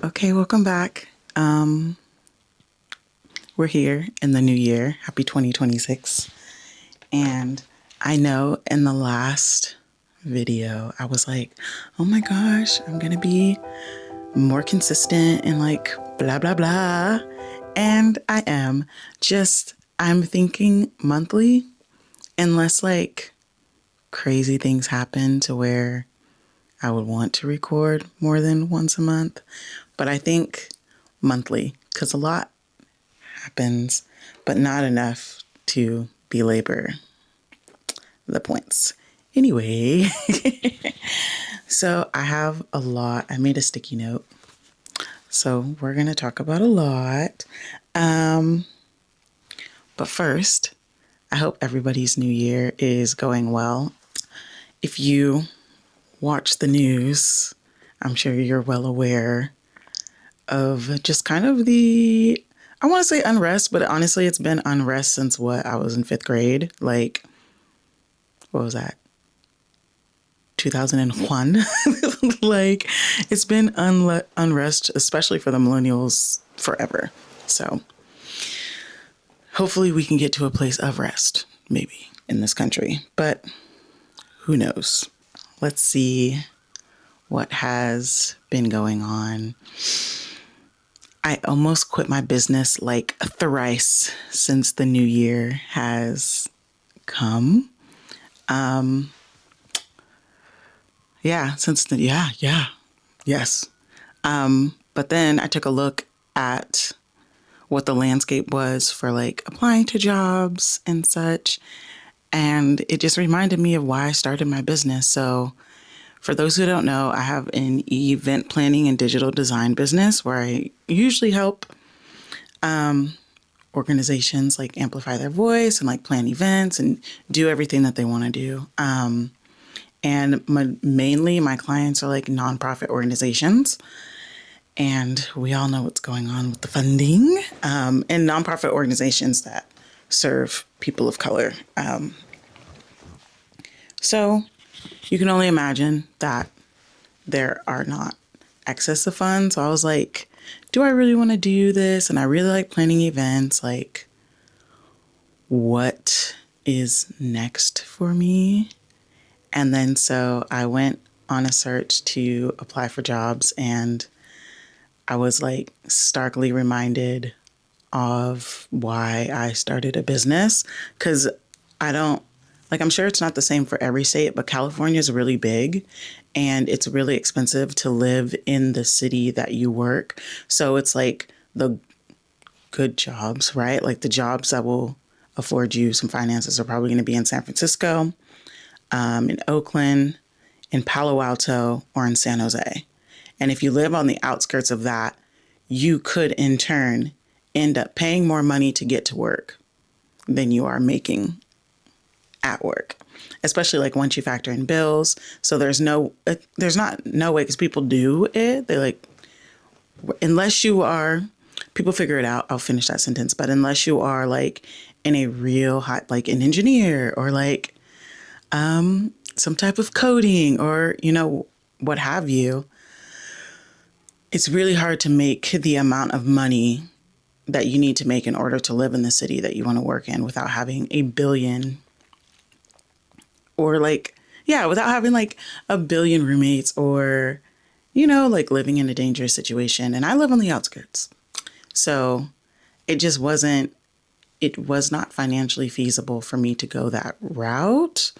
Okay, welcome back. We're here in the new year. Happy 2026. And I know in the last video, I was like, oh my gosh, I'm going to be more consistent and like blah, blah, blah. And I am. I'm thinking monthly, unless like crazy things happen to where I would want to record more than once a month. But I think monthly, because a lot happens, but not enough to belabor the points. Anyway, so I have a lot. I made a sticky note. So we're going to talk about a lot. But first, I hope everybody's new year is going well. If you watch the news, I'm sure you're well aware of just kind of I want to say unrest, but honestly, it's been unrest since I was in fifth grade. Like, what was that? 2001. Like, it's been unrest, especially for the millennials, forever. So hopefully we can get to a place of rest, maybe, in this country. But who knows? Let's see what has been going on. I almost quit my business like thrice since the new year has come. Yes. But then I took a look at what the landscape was for like applying to jobs and such. And it just reminded me of why I started my business. So for those who don't know, I have an event planning and digital design business where I usually help organizations like amplify their voice and like plan events and do everything that they want to do. And mainly my clients are like nonprofit organizations. And we all know what's going on with the funding and nonprofit organizations that serve people of color. So you can only imagine that there are not excess of funds. So I was like, do I really want to do this? And I really like planning events. Like, what is next for me? And then so I went on a search to apply for jobs, and I was like starkly reminded of why I started a business. Because I don't, like, I'm sure it's not the same for every state, but California is really big and it's really expensive to live in the city that you work. So it's like the good jobs, right? Like the jobs that will afford you some finances are probably going to be in San Francisco, in Oakland, in Palo Alto, or in San Jose. And if you live on the outskirts of that, you could in turn end up paying more money to get to work than you are making at work, especially like once you factor in bills. So there's not no way, because people do it. They like, unless you are, people figure it out. I'll finish that sentence. But unless you are like in a real hot, like an engineer or like some type of coding or, what have you, it's really hard to make the amount of money that you need to make in order to live in the city that you want to work in without having a billion or like, yeah, without having like a billion roommates or, like living in a dangerous situation. And I live on the outskirts. So it just wasn't, it was not financially feasible for me to go that route.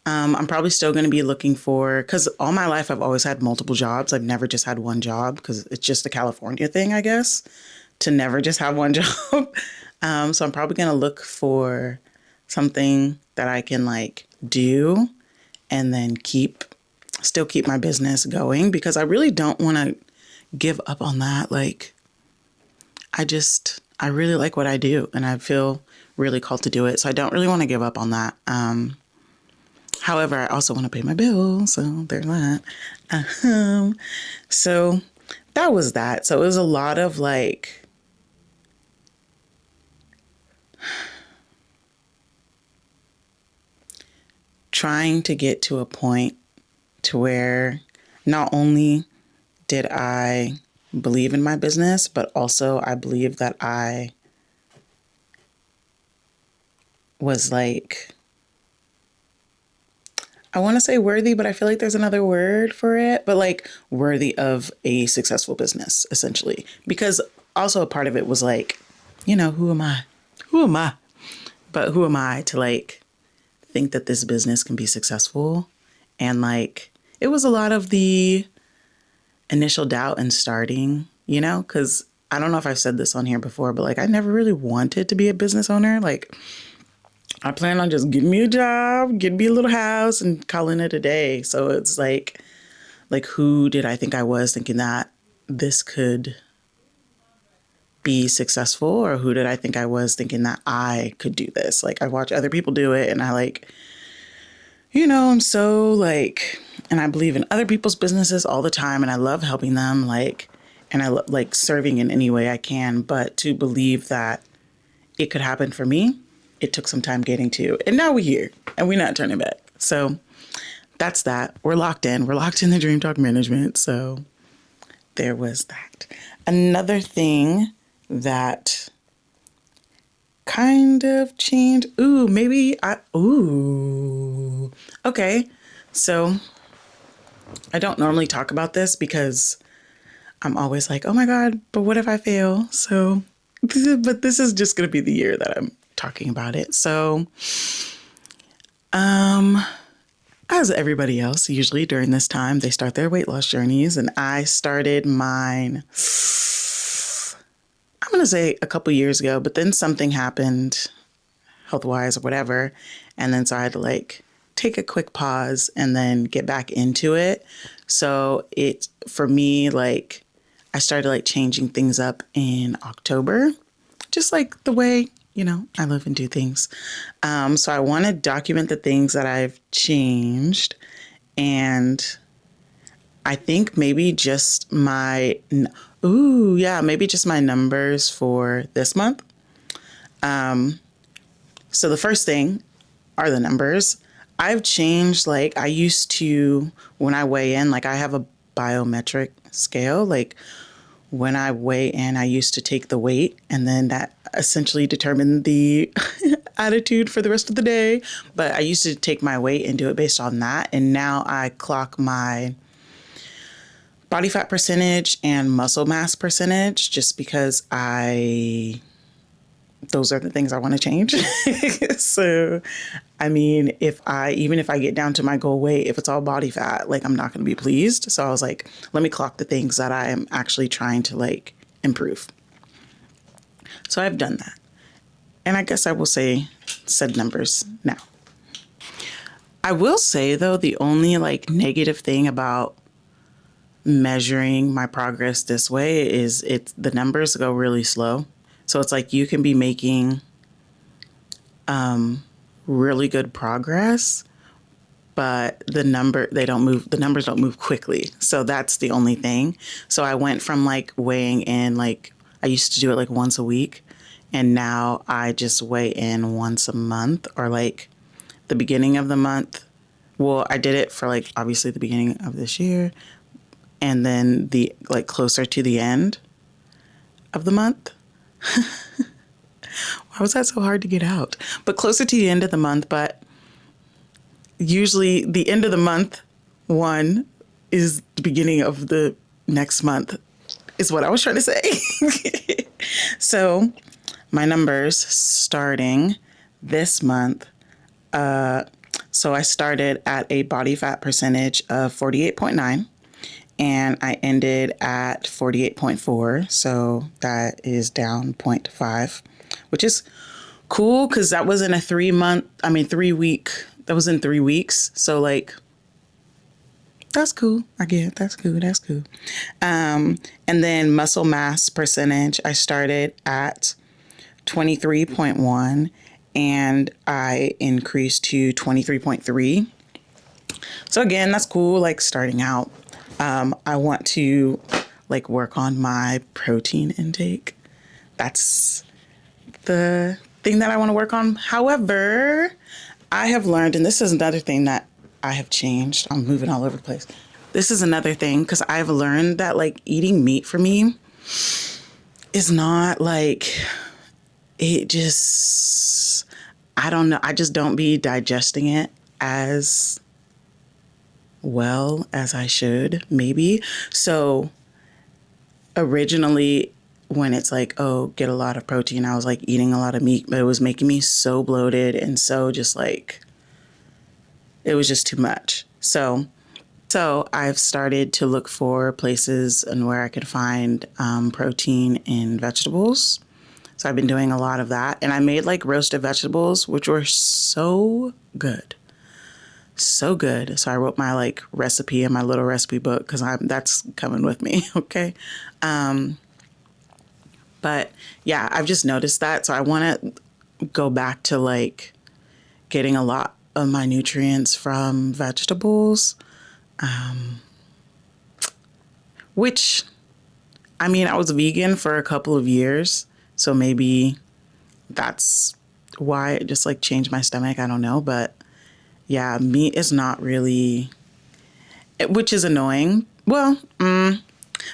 I'm probably still going to be looking because all my life I've always had multiple jobs. I've never just had one job because it's just a California thing, I guess, to never just have one job. So I'm probably going to look for something that I can like do and then still keep my business going, because I really don't want to give up on that. Like, I really like what I do and I feel really called to do it. So I don't really want to give up on that. However, I also want to pay my bills, so there's that. So that was that. So it was a lot of like, trying to get to a point to where not only did I believe in my business, but also I believe that I was like, I want to say worthy, but I feel like there's another word for it, but like worthy of a successful business, essentially. Because also a part of it was like, who am I? Who am I? But who am I to like think that this business can be successful? And like, it was a lot of the initial doubt in starting, because I don't know if I've said this on here before, but like, I never really wanted to be a business owner. Like, I plan on just getting me a job, getting me a little house and calling it a day. So it's like who did I think I was thinking that this could be successful? Or who did I think I was thinking that I could do this? Like, I watch other people do it and I like, I'm so like, and I believe in other people's businesses all the time and I love helping them, like, and I like serving in any way I can. But to believe that it could happen for me, it took some time getting to. And now we're here and we're not turning back. So that's that. We're locked in. We're locked in the Dream Talk management. So there was that. Another thing that kind of changed. Okay. So I don't normally talk about this because I'm always like, oh my God, but what if I fail? So, but this is just going to be the year that I'm talking about it. So, as everybody else, usually during this time, they start their weight loss journeys, and I started mine, I'm going to say a couple years ago, but then something happened health-wise or whatever. And then so I had to like take a quick pause and then get back into it. So for me, like I started like changing things up in October, just like the way, I live and do things. So I want to document the things that I've changed. And I think maybe just maybe just my numbers for this month. So the first thing are the numbers. I've changed, like I used to, when I weigh in, like I have a biometric scale, like when I weigh in, I used to take the weight and then that essentially determined the attitude for the rest of the day. But I used to take my weight and do it based on that. And now I clock my body fat percentage and muscle mass percentage just because those are the things I want to change. So, I mean, even if I get down to my goal weight, if it's all body fat, like I'm not going to be pleased. So I was like, let me clock the things that I am actually trying to like improve. So I've done that. And I guess I will say said numbers now. I will say though, the only like negative thing about measuring my progress this way is the numbers go really slow. So it's like you can be making really good progress, but the numbers don't move quickly. So that's the only thing. So I went from like weighing in, like I used to do it like once a week, and now I just weigh in once a month or like the beginning of the month. Well, I did it for like obviously the beginning of this year and then the like closer to the end of the month. Why was that so hard to get out? But closer to the end of the month, but usually the end of the month one is the beginning of the next month is what I was trying to say. So my numbers starting this month. So I started at a body fat percentage of 48.9 and I ended at 48.4. So that is down 0.5, which is cool because that was in a 3 week. That was in 3 weeks. So like, that's cool. I get that's cool. That's cool. And then muscle mass percentage, I started at 23.1 and I increased to 23.3. So again, that's cool. Like starting out, I want to like work on my protein intake. That's the thing that I want to work on. However, I have learned, and this is another thing that I have changed. I'm moving all over the place. this is another thing, because I've learned that like eating meat for me is not like, it just, I don't know. I just don't be digesting it as well as I should, maybe. So originally, when it's like, oh, get a lot of protein, I was like eating a lot of meat, but it was making me so bloated and so just like, it was just too much. So I've started to look for places and where I could find protein in vegetables. So I've been doing a lot of that. And I made like roasted vegetables, which were so good. So good. So I wrote my like recipe in my little recipe book because that's coming with me. Okay. But yeah, I've just noticed that. So I want to go back to like getting a lot of my nutrients from vegetables, which, I mean, I was vegan for a couple of years. So maybe that's why it just like changed my stomach. I don't know. But yeah, meat is not really, which is annoying. Well,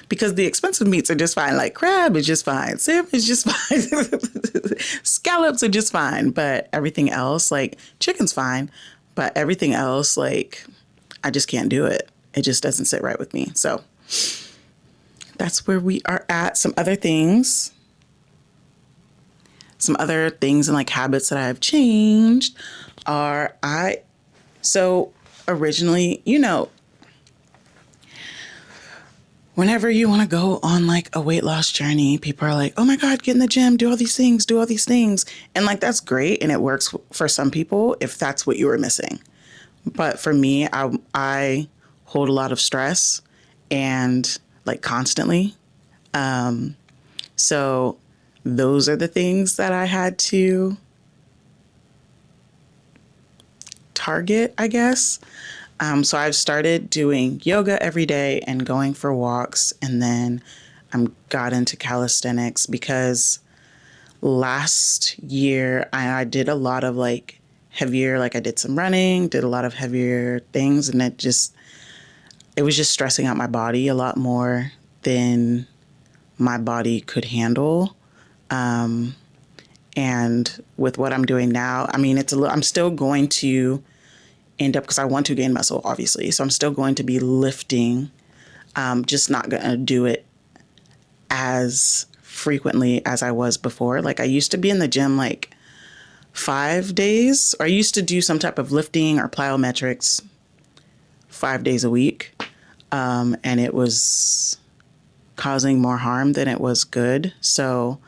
because the expensive meats are just fine. Like crab is just fine. Salmon is just fine. Scallops are just fine. But everything else, like chicken's fine. But everything else, like, I just can't do it. It just doesn't sit right with me. So that's where we are at. Some other things and like habits that I've changed are so originally, whenever you want to go on like a weight loss journey, people are like, oh my God, get in the gym, do all these things. And like, that's great. And it works for some people if that's what you were missing. But for me, I hold a lot of stress and like constantly. So those are the things that I had to target, I guess. So I've started doing yoga every day and going for walks. And then got into calisthenics because last year I did a lot of like heavier, like I did some running, did a lot of heavier things. And it was just stressing out my body a lot more than my body could handle. And with what I'm doing now, I mean, I'm still going to end up, because I want to gain muscle, obviously. So I'm still going to be lifting, just not going to do it as frequently as I was before. Like I used to be in the gym like 5 days, or I used to do some type of lifting or plyometrics 5 days a week. And it was causing more harm than it was good. So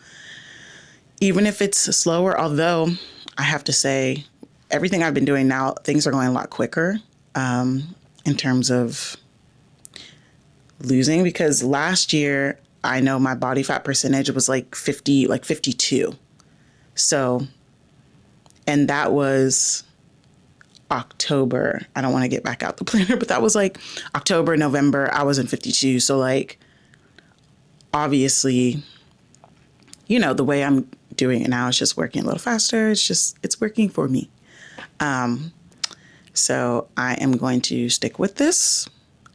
even if it's slower, although I have to say everything I've been doing now, things are going a lot quicker in terms of losing, because last year I know my body fat percentage was like 52. So, and that was October. I don't want to get back out the planner, but that was like October, November, I was in 52. So like, obviously, the way I'm doing it now is just working a little faster. It's working for me. So I am going to stick with this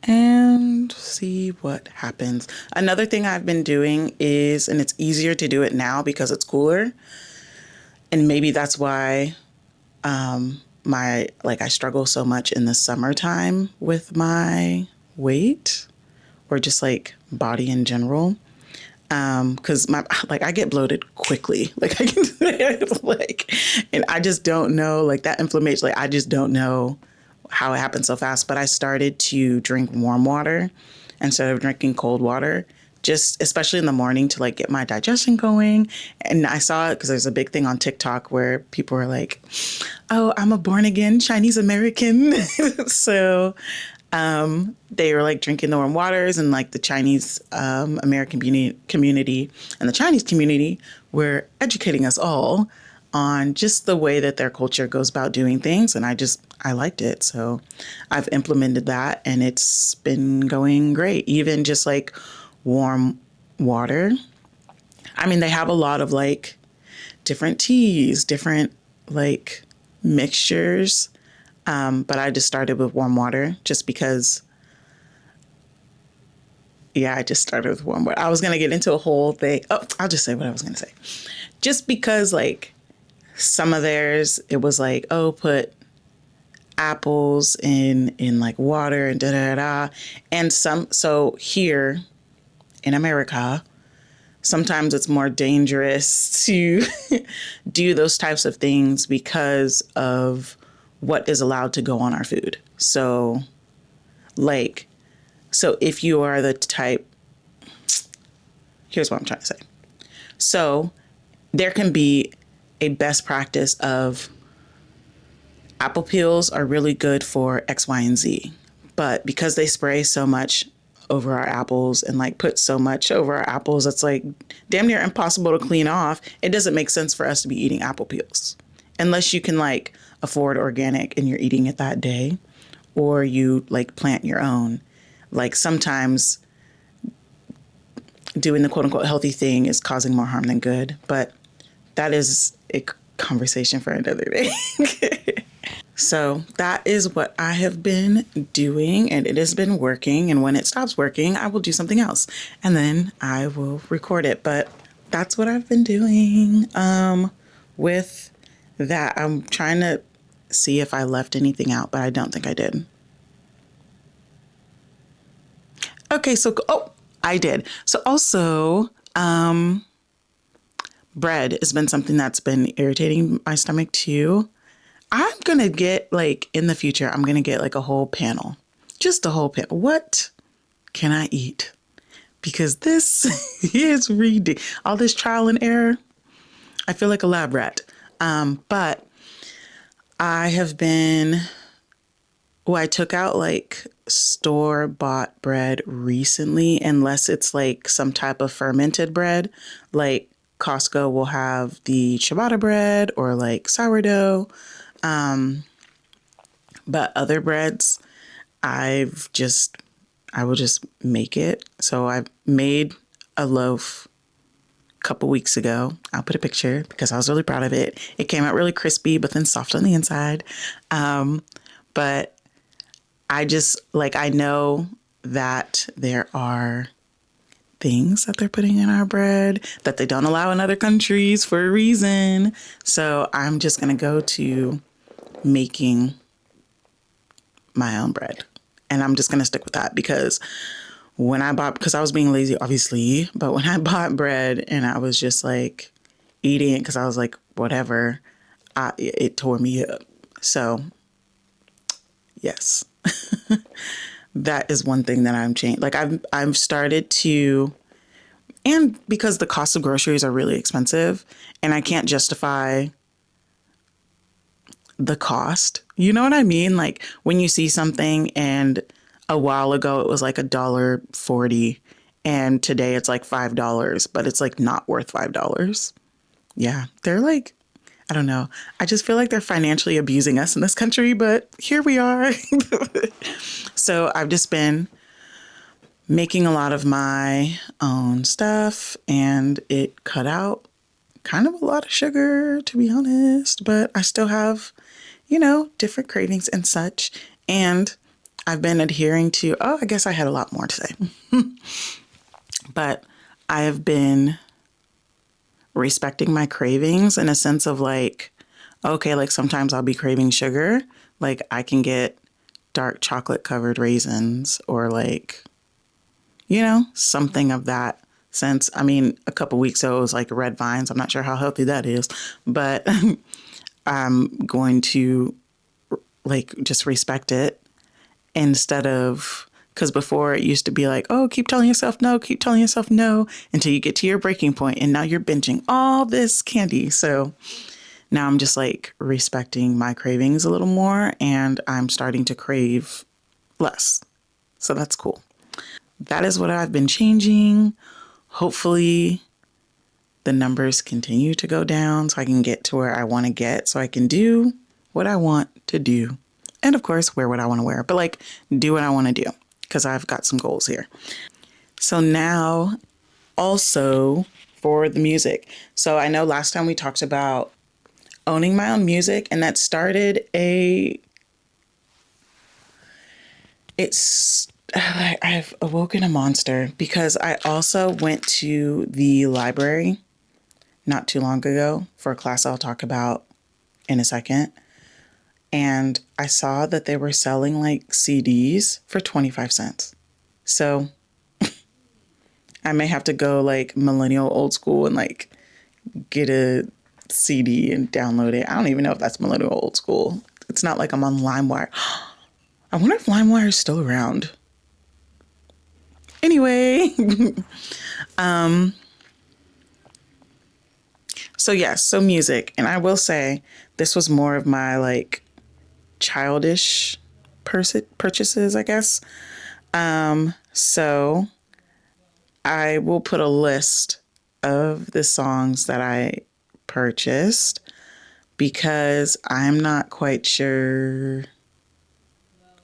and see what happens. Another thing I've been doing is, and it's easier to do it now because it's cooler. And maybe that's why, I struggle so much in the summertime with my weight or just like body in general. Cause I get bloated quickly. Like I can and I just don't know, like that inflammation, like I just don't know how it happens so fast. But I started to drink warm water instead of drinking cold water, just especially in the morning to like get my digestion going. And I saw it because there's a big thing on TikTok where people are like, oh, I'm a born again Chinese American. So they were like drinking the warm waters, and like the Chinese American community and the Chinese community were educating us all on just the way that their culture goes about doing things. And I liked it. So I've implemented that and it's been going great. Even just like warm water. I mean, they have a lot of like different teas, different like mixtures. But I just started with warm water just because Yeah, I just started with one word. I was going to get into a whole thing. Oh, I'll just say what I was going to say. Just because, like, some of theirs, it was like, oh, put apples in like water and da da da. And so here in America, sometimes it's more dangerous to do those types of things because of what is allowed to go on our food. So, like, so if you are the type, here's what I'm trying to say. So, there can be a best practice of apple peels are really good for X, Y, and Z. But because they spray so much over our apples and like put so much over our apples, it's like damn near impossible to clean off. It doesn't make sense for us to be eating apple peels unless you can like afford organic and you're eating it that day, or you like plant your own. Like sometimes doing the quote unquote healthy thing is causing more harm than good, but that is a conversation for another day. So that is what I have been doing, and it has been working. And when it stops working, I will do something else and then I will record it. But that's what I've been doing. With that, I'm trying to see if I left anything out, but I don't think I did. Okay, so, oh, I did. So also, bread has been something that's been irritating my stomach too. I'm going to get like in the future, I'm going to get like a whole panel, just a whole panel. What can I eat? Because this is reading all this trial and error. I feel like a lab rat. But I have been, well, I took out like store bought bread recently, unless it's like some type of fermented bread. Like Costco will have the ciabatta bread or like sourdough. But other breads, I've just, I will just make it. So I made a loaf a couple weeks ago. I'll put a picture because I was really proud of it. It came out really crispy, but then soft on the inside. But I just like, I know that there are things that they're putting in our bread that they don't allow in other countries for a reason. So I'm just going to go to making my own bread. And I'm just going to stick with that because when I bought, because I was being lazy, obviously, but when I bought bread and I was just like eating it because I was like, whatever, it tore me up. So, yes, that is one thing that I'm changing. Like I've started to, and because the cost of groceries are really expensive and I can't justify the cost. You know what I mean? Like when you see something and a while ago it was like $1.40 and today it's like $5, but it's like not worth $5. Yeah, they're like, I don't know. I just feel like they're financially abusing us in this country, but here we are. So I've just been making a lot of my own stuff and it cut out kind of a lot of sugar, to be honest, but I still have, different cravings and such. And I've been adhering to, oh, I guess I had a lot more to say, but I have been respecting my cravings in a sense of like, okay, like sometimes I'll be craving sugar. Like I can get dark chocolate covered raisins or like, something of that sense. I mean, a couple weeks ago it was like red vines. I'm not sure how healthy that is, but I'm going to like just respect it instead of, because before it used to be like, oh, keep telling yourself no until you get to your breaking point and now you're binging all this candy. So now I'm just like respecting my cravings a little more and I'm starting to crave less. So that's cool. That is what I've been changing. Hopefully the numbers continue to go down so I can get to where I want to get so I can do what I want to do. And of course, wear what I want to wear, but like do what I want to do because I've got some goals here. So now also for the music. So I know last time we talked about owning my own music and that started it I've awoken a monster because I also went to the library not too long ago for a class I'll talk about in a second. And I saw that they were selling like CDs for 25 cents. So I may have to go like millennial old school and like get a CD and download it. I don't even know if that's millennial old school. It's not like I'm on LimeWire. I wonder if LimeWire is still around. Anyway, so yes, so music. And I will say this was more of my like childish purchases, I guess. So I will put a list of the songs that I purchased because I'm not quite sure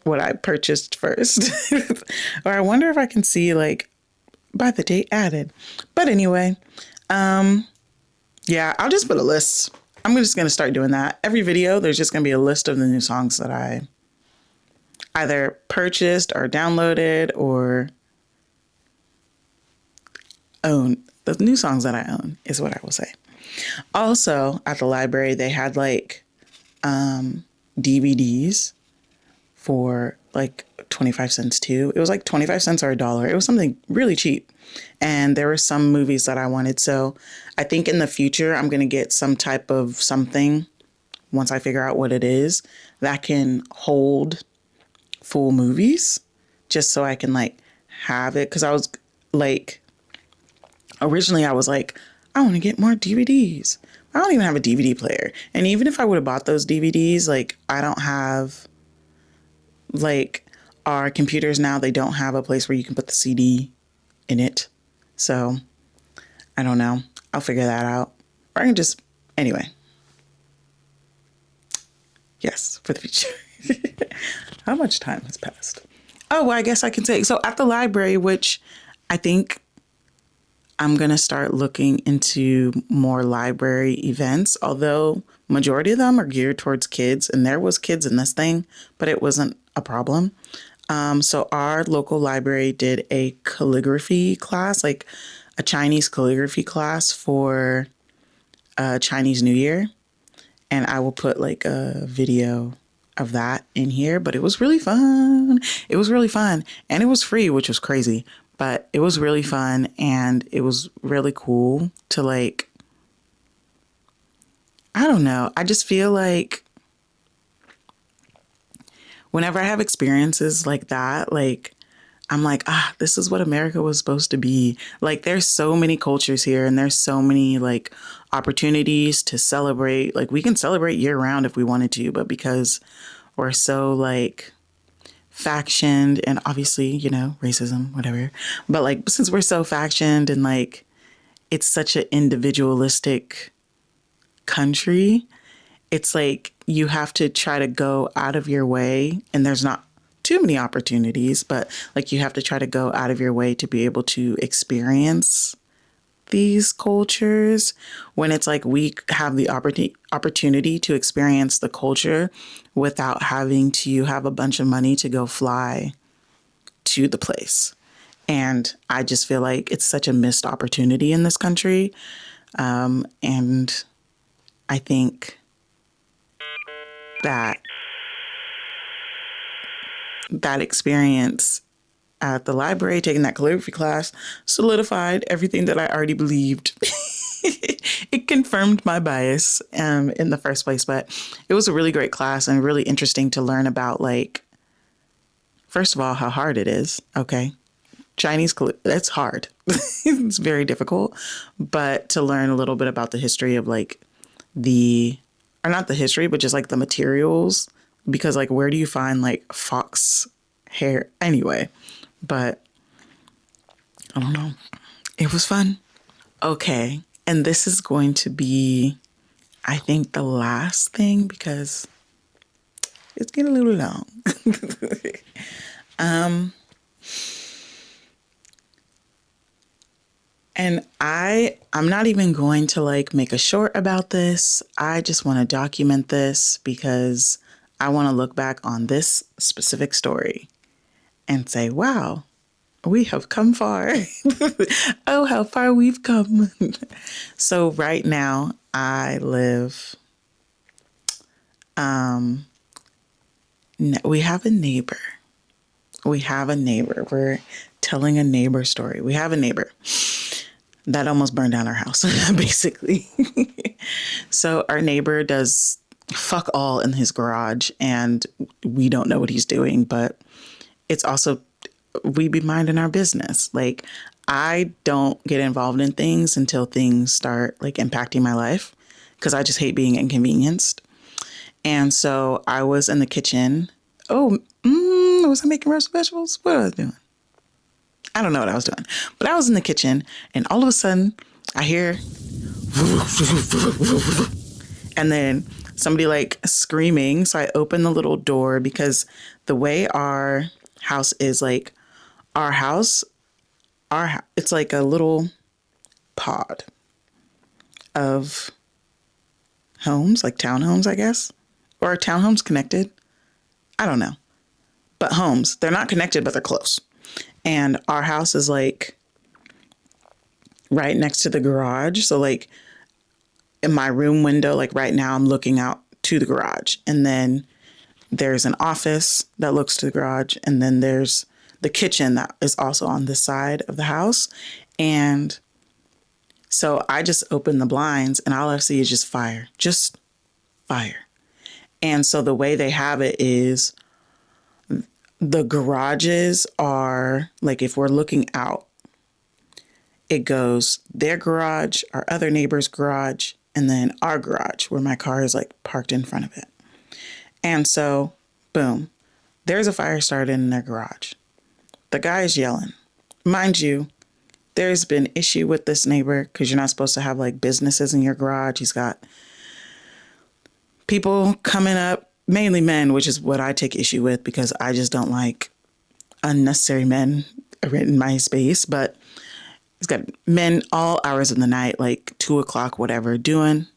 what I purchased first. Or I wonder if I can see like by the date added. But anyway, yeah, I'll just put a list. I'm just going to start doing that. Every video, there's just going to be a list of the new songs that I either purchased or downloaded or own. The new songs that I own is what I will say. Also, at the library, they had like DVDs for like 25 cents too. It was like 25 cents or $1. It was something really cheap. And there were some movies that I wanted. So I think in the future, I'm going to get some type of something once I figure out what it is that can hold full movies just so I can like have it. Cause I was like, originally I was like, I want to get more DVDs. I don't even have a DVD player. And even if I would have bought those DVDs, like I don't have like our computers now, they don't have a place where you can put the CD in it. So I don't know. I'll figure that out. Or I can just, anyway. Yes, for the future. How much time has passed? Oh, well, I guess I can say. So at the library, which I think I'm going to start looking into more library events, although majority of them are geared towards kids. And there was kids in this thing, but it wasn't a problem. So our local library did a calligraphy class, like a Chinese calligraphy class for Chinese New Year. And I will put like a video of that in here, but it was really fun. It was really fun. And it was free, which was crazy, but it was really fun. And it was really cool to like, I don't know. I just feel like whenever I have experiences like that, like, I'm like, this is what America was supposed to be. Like, there's so many cultures here and there's so many like opportunities to celebrate. Like, we can celebrate year round if we wanted to, but because we're so like factioned and obviously, you know, racism, whatever. But like, since we're so factioned and like, it's such an individualistic country, it's like you have to try to go out of your way, and there's not too many opportunities, but like you have to try to go out of your way to be able to experience these cultures when it's like we have the opportunity to experience the culture without having to have a bunch of money to go fly to the place. And I just feel like it's such a missed opportunity in this country. And I think that experience at the library, taking that calligraphy class, solidified everything that I already believed. It confirmed my bias in the first place, but it was a really great class and really interesting to learn about, like, first of all, how hard it is. Okay. That's hard. It's very difficult, but to learn a little bit about the history of like or not the history, but just like the materials, because like, where do you find like fox hair anyway? But I don't know. It was fun. Okay. And this is going to be, I think, the last thing because it's getting a little long. And I'm not even going to like make a short about this. I just want to document this because I want to look back on this specific story and say, wow, we have come far. Oh, how far we've come. So right now I live, we have a neighbor. We have a neighbor. We're telling a neighbor story. We have a neighbor that almost burned down our house, basically. So our neighbor does fuck all in his garage, and we don't know what he's doing, but it's also, we be minding our business. Like, I don't get involved in things until things start like impacting my life, because I just hate being inconvenienced. And so I was in the kitchen. Oh, was I making roast vegetables? What was I doing? I don't know what I was doing, but I was in the kitchen, and all of a sudden I hear, and then somebody like screaming. So I open the little door, because the way our house is, like, our house, it's like a little pod of homes, like townhomes, I guess, or are townhomes connected? I don't know, but homes, they're not connected, but they're close. And our house is like right next to the garage. So like in my room window, like right now I'm looking out to the garage, and then there's an office that looks to the garage. And then there's the kitchen that is also on this side of the house. And so I just open the blinds, and all I see is just fire. And so the way they have it is, the garages are like, if we're looking out, it goes their garage, our other neighbor's garage, and then our garage where my car is like parked in front of it. And so, boom, there's a fire started in their garage. The guy is yelling. Mind you, there's been issue with this neighbor, because you're not supposed to have like businesses in your garage. He's got people coming up, mainly men, which is what I take issue with, because I just don't like unnecessary men in my space. But he's got men all hours of the night, like 2:00, whatever, doing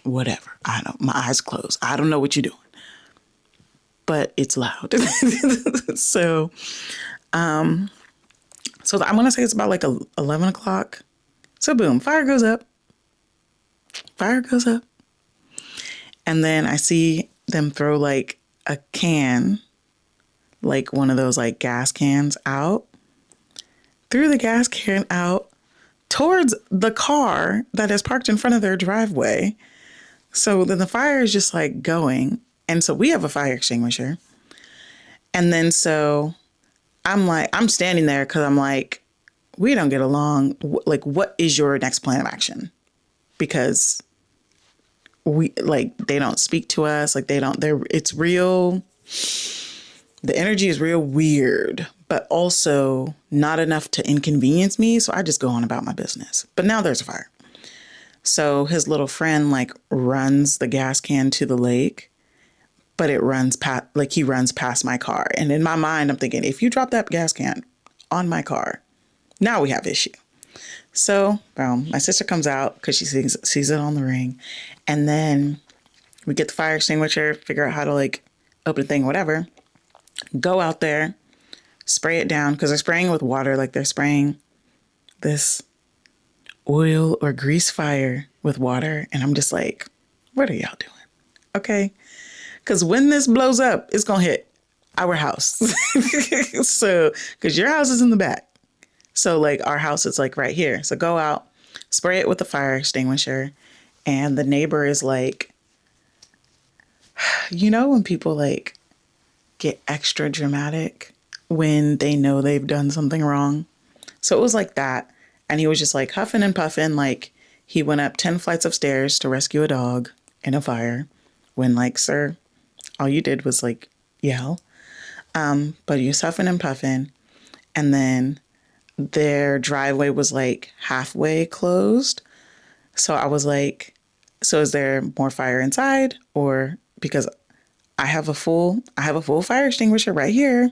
whatever. I don't, my eyes closed. I don't know what you're doing, but it's loud. So, so I'm going to say it's about like 11 o'clock. So boom, fire goes up. And then I see them throw like a can, like one of those like gas cans out, threw the gas can out towards the car that is parked in front of their driveway. So then the fire is just like going. And so we have a fire extinguisher. And then so I'm standing there, because I'm like, we don't get along. Like, what is your next plan of action? Because they don't speak to us. Like, it's real. The energy is real weird, but also not enough to inconvenience me. So I just go on about my business. But now there's a fire. So his little friend like runs the gas can to the lake, but it runs past, like he runs past my car. And in my mind, I'm thinking, if you drop that gas can on my car, now we have issue. So, my sister comes out, because she sees it on the ring. And then we get the fire extinguisher, figure out how to like open the thing, whatever. Go out there, spray it down, because they're spraying with water, like they're spraying this oil or grease fire with water. And I'm just like, what are y'all doing? Okay. Because when this blows up, it's going to hit our house. So, because your house is in the back. So like our house is like right here. So go out, spray it with the fire extinguisher. And the neighbor is like, you know, when people like get extra dramatic when they know they've done something wrong. So it was like that. And he was just like huffing and puffing. Like he went up 10 flights of stairs to rescue a dog in a fire, when like, sir, all you did was like yell. But he was huffing and puffing. And then their driveway was like halfway closed. So I was like, so is there more fire inside? Or, because I have a full fire extinguisher right here.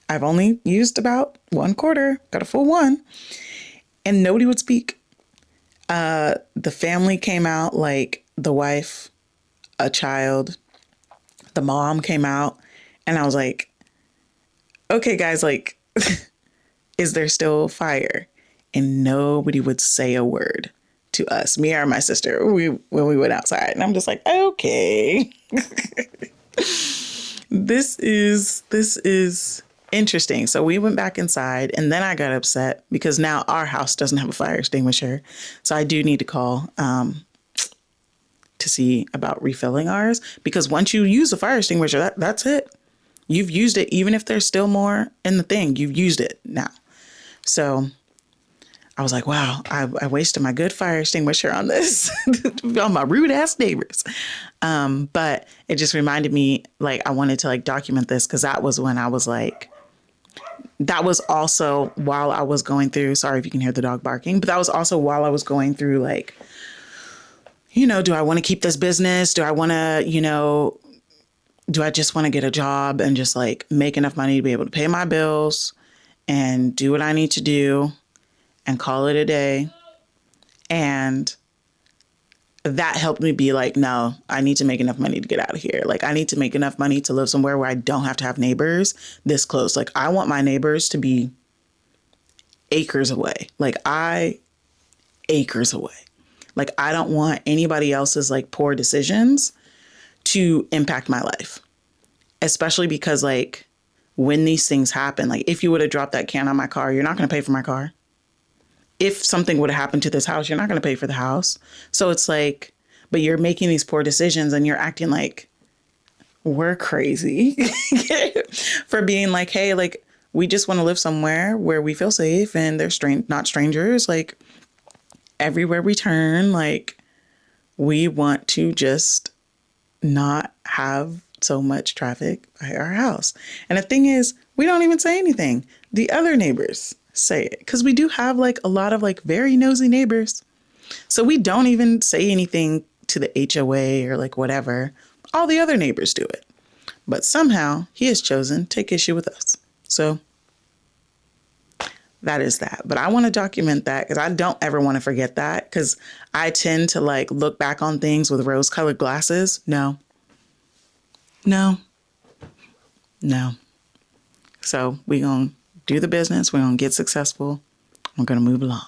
I've only used about 1/4, got a full one, and nobody would speak. The family came out, like the wife, a child, the mom came out, and I was like, okay, guys, like, is there still fire? And nobody would say a word to us, me or my sister, when we went outside. And I'm just like, okay, this is interesting. So we went back inside, and then I got upset because now our house doesn't have a fire extinguisher. So I do need to call to see about refilling ours, because once you use a fire extinguisher, that's it. You've used it, even if there's still more in the thing. You've used it now. So I was like, wow, I wasted my good fire extinguisher on this, on my rude ass neighbors. But it just reminded me, like, I wanted to like document this, because that was when I was like, that was also while I was going through, sorry if you can hear the dog barking, but that was also while I was going through, like, do I want to keep this business? Do I want to, do I just want to get a job and just like make enough money to be able to pay my bills and do what I need to do and call it a day? And that helped me be like, no, I need to make enough money to get out of here. Like, I need to make enough money to live somewhere where I don't have to have neighbors this close. Like, I want my neighbors to be acres away. Acres away. Like, I don't want anybody else's like poor decisions to impact my life, especially because like when these things happen, like if you would have dropped that can on my car, you're not going to pay for my car. If something would have happened to this house, you're not going to pay for the house. So it's like, but you're making these poor decisions and you're acting like we're crazy for being like, hey, like, we just want to live somewhere where we feel safe and they're not strangers. Like, everywhere we turn, like, we want to just not have so much traffic by our house. And the thing is, we don't even say anything. The other neighbors say it, because we do have like a lot of like very nosy neighbors. So we don't even say anything to the HOA or like whatever. All the other neighbors do it. But somehow he has chosen to take issue with us. So that is that. But I want to document that, because I don't ever want to forget that, because I tend to like look back on things with rose colored glasses. No. So we're going to do the business. We're going to get successful. We're going to move along.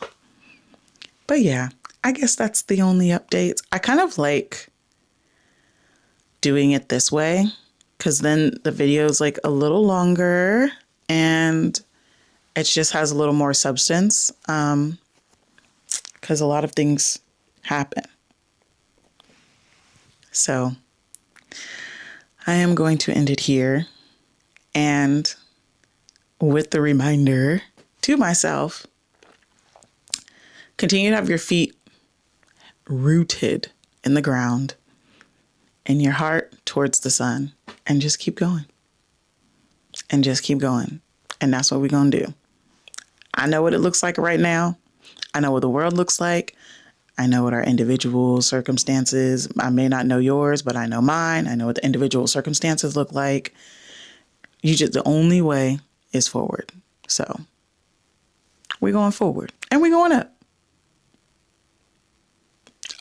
But yeah, I guess that's the only updates. I kind of like doing it this way, because then the video is like a little longer and it just has a little more substance, because a lot of things happen. So I am going to end it here, and with the reminder to myself, continue to have your feet rooted in the ground and your heart towards the sun, and just keep going and just keep going. And that's what we're going to do. I know what it looks like right now. I know what the world looks like. I know what our individual circumstances, I may not know yours, but I know mine. I know what the individual circumstances look like. The only way is forward. So we're going forward and we're going up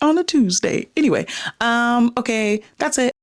on a Tuesday. Anyway, okay, that's it.